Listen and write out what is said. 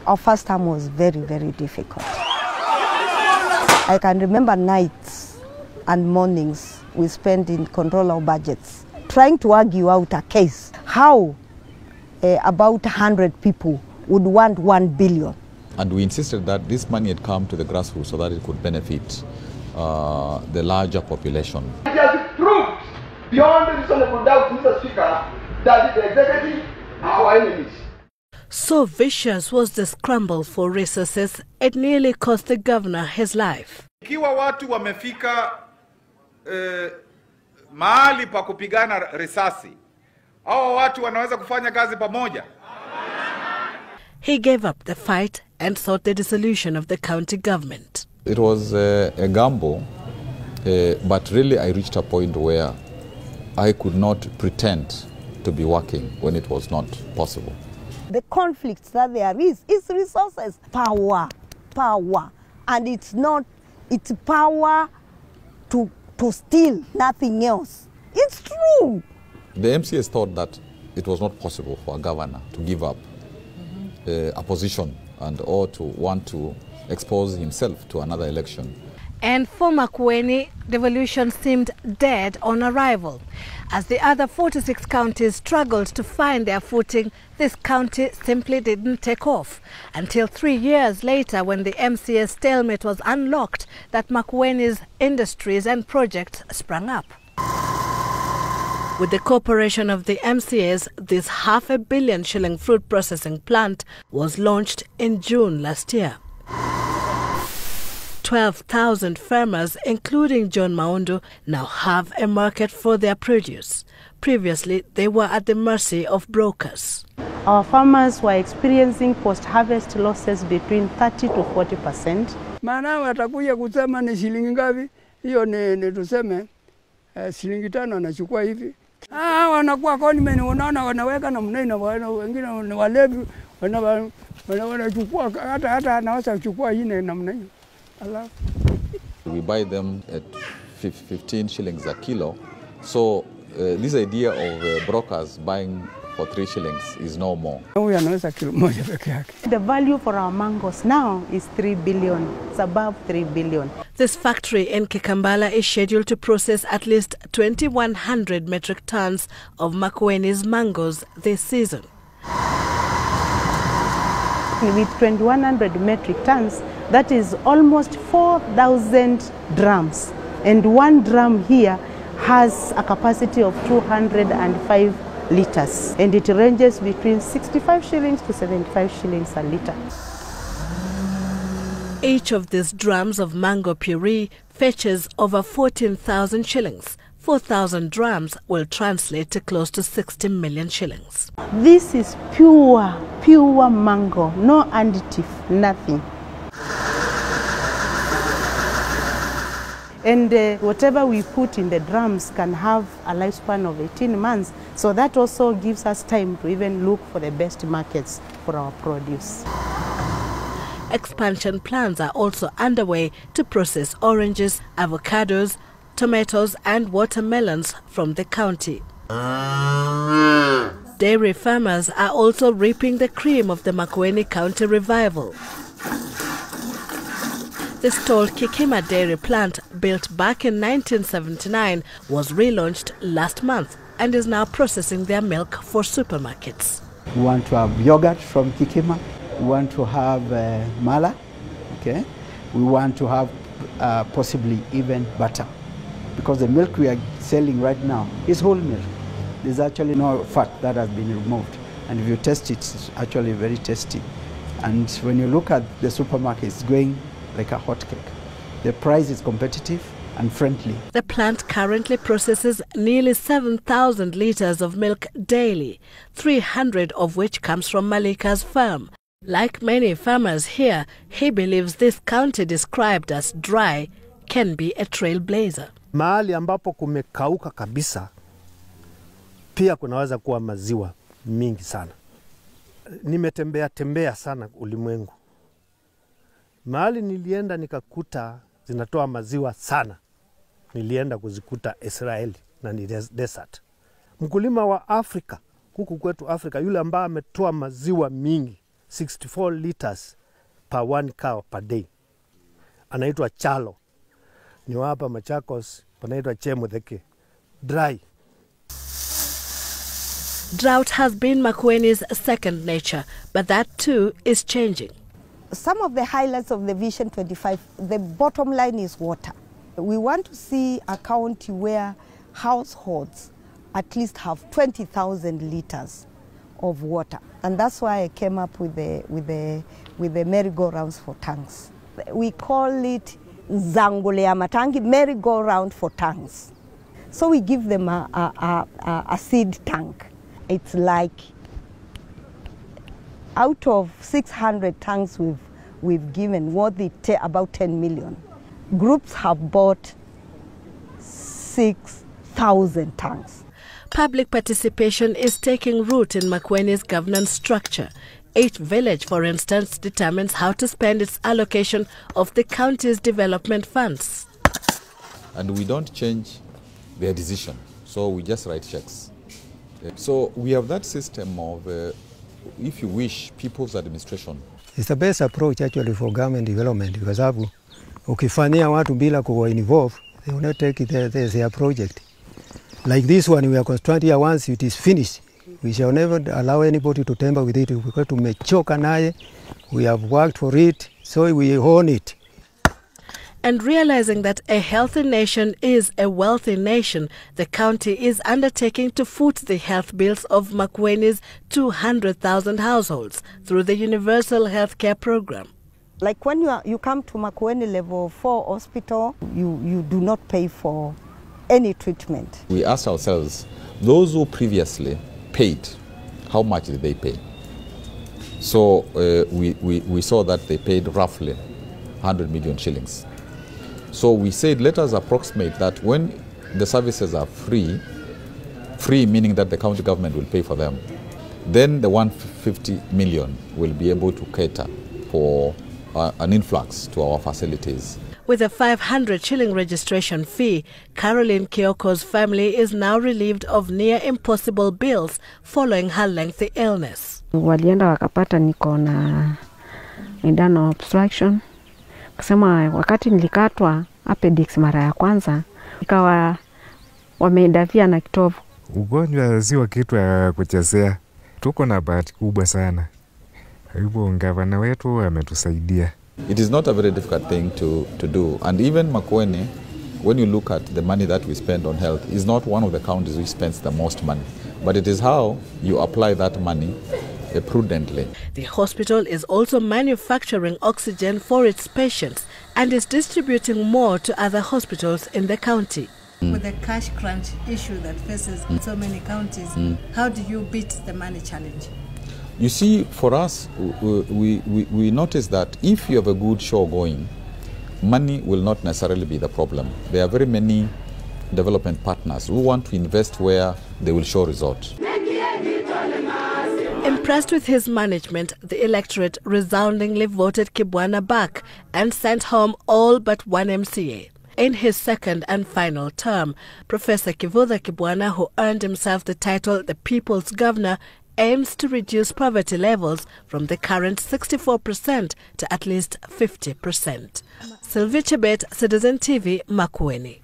Our first term was very, very difficult. I can remember nights and mornings we spent in control of budgets, trying to argue out a case. How about 100 people would want 1 billion? And we insisted that this money had come to the grassroots so that it could benefit the larger population. It has proved beyond reasonable doubt, Mr. Speaker, that the executive are our enemies. So vicious was the scramble for resources, it nearly cost the governor his life. Ikiwa watu wamefika mahali pa kupigana risasi, hao watu wanaweza kufanya kazi pamoja. He gave up the fight and sought the dissolution of the county government. It was a gamble, but really I reached a point where I could not pretend to be working when it was not possible. The conflicts that there is resources, power, and it's power to steal, nothing else. It's true. The MCAs thought that it was not possible for a governor to give up a position and or to want to expose himself to another election. And for Makueni, devolution seemed dead on arrival. As the other 46 counties struggled to find their footing, this county simply didn't take off. Until 3 years later, when the MCA stalemate was unlocked, that Makueni's industries and projects sprang up. With the cooperation of the MCAs, this ₹500 million shilling fruit processing plant was launched in June last year. 12,000 farmers, including John Maundu, now have a market for their produce. Previously, they were at the mercy of brokers. Our farmers were experiencing post-harvest losses between 30 to 40%. Maana watakuja kusema ni shilingi ngapi? Hiyo ni tuseme shilingi 5 anachukua hivi. Wanakuwa conmen, unaona wanaweka na mnaina, wengine ni walevi, wanachukua hata anaweza kuchukua ine namna hiyo. We buy them at 15 shillings a kilo. So this idea of brokers buying for 3 shillings is no more. The value for our mangoes now is 3 billion. It's above 3 billion. This factory in Kikambala is scheduled to process at least 2,100 metric tons of Makueni's mangoes this season. With 2,100 metric tons, that is almost 4,000 drums. And one drum here has a capacity of 205 liters. And it ranges between 65 shillings to 75 shillings a liter. Each of these drums of mango puree fetches over 14,000 shillings. 4,000 drums will translate to close to 60 million shillings. This is pure mango, no additive, nothing. And whatever we put in the drums can have a lifespan of 18 months. So that also gives us time to even look for the best markets for our produce. Expansion plans are also underway to process oranges, avocados, tomatoes and watermelons from the county. Dairy farmers are also reaping the cream of the Makueni County revival. This tall Kikima dairy plant, built back in 1979, was relaunched last month and is now processing their milk for supermarkets. We want to have yogurt from Kikima. We want to have mala. Okay. We want to have possibly even butter. Because the milk we are selling right now is whole milk. There's actually no fat that has been removed. And if you taste it, it's actually very tasty. And when you look at the supermarket, it's going like a hot cake. The price is competitive and friendly. The plant currently processes nearly 7,000 liters of milk daily, 300 of which comes from Malika's farm. Like many farmers here, he believes this county described as dry can be a trailblazer. Mahali ambapo kumekauka kabisa, pia kunaweza kuwa maziwa mingi sana. Nimetembea sana ulimwengu. Mahali nilienda nikakuta zinatoa maziwa sana. Nilienda kuzikuta Israeli na ni desert. Mkulima wa Afrika, huku kwetu Afrika, yule ambaye ametoa maziwa mingi 64 liters per 1 cow per day. Anaitwa Chalo. Ni hapa Machakos, panaitwa Chemutheke. Dry. Drought has been Makueni's second nature, but that too is changing. Some of the highlights of the Vision 25, the bottom line is water. We want to see a county where households at least have 20,000 liters of water. And that's why I came up with the merry-go-rounds for tanks. We call it Zangulea Matangi, merry-go-round for tanks. So we give them a seed tank. It's like out of 600 tanks we've given, worth about 10 million. Groups have bought 6,000 tanks. Public participation is taking root in Makueni's governance structure. Each village, for instance, determines how to spend its allocation of the county's development funds. And we don't change their decision, so we just write checks. So we have that system of, if you wish, people's administration. It's the best approach actually for government development, because ukifanyia watu bila kuwa involve, they will not take it as their project. Like this one, we are constructing here. Once it is finished, we shall never allow anybody to tamper with it, because tumechoka naye. We have worked for it, so we own it. And realizing that a healthy nation is a wealthy nation, the county is undertaking to foot the health bills of Makueni's 200,000 households through the Universal Healthcare Program. Like when you come to Makueni Level 4 hospital, you do not pay for any treatment. We asked ourselves, those who previously paid, how much did they pay? So we saw that they paid roughly 100 million shillings. So we said, let us approximate that when the services are free meaning that the county government will pay for them, then the 150 million will be able to cater for an influx to our facilities. With a 500 shilling registration fee, Caroline Kioko's family is now relieved of near impossible bills following her lengthy illness. Walienda wakapata niko na internal obstruction. Kusema wakati nilikatwa appendix mara ya kwanza, ikawa wameidavia na kitovu. Ugonjwa sio kitu ya kuchezea. Tuko na bahati kubwa sana. Hivyo gavana wetu ametusaidia. It is not a very difficult thing to do. And even Makueni, when you look at the money that we spend on health, is not one of the counties which spends the most money. But it is how you apply that money prudently. The hospital is also manufacturing oxygen for its patients and is distributing more to other hospitals in the county. With the cash crunch issue that faces so many counties, how do you beat the money challenge? You see, for us, we notice that if you have a good show going, money will not necessarily be the problem. There are very many development partners who want to invest where they will show results. Impressed with his management, the electorate resoundingly voted Kibwana back and sent home all but one MCA. In his second and final term, Professor Kivutha Kibwana, who earned himself the title the People's Governor, aims to reduce poverty levels from the current 64% to at least 50%. Sylvie Chebet, Citizen TV, Makueni.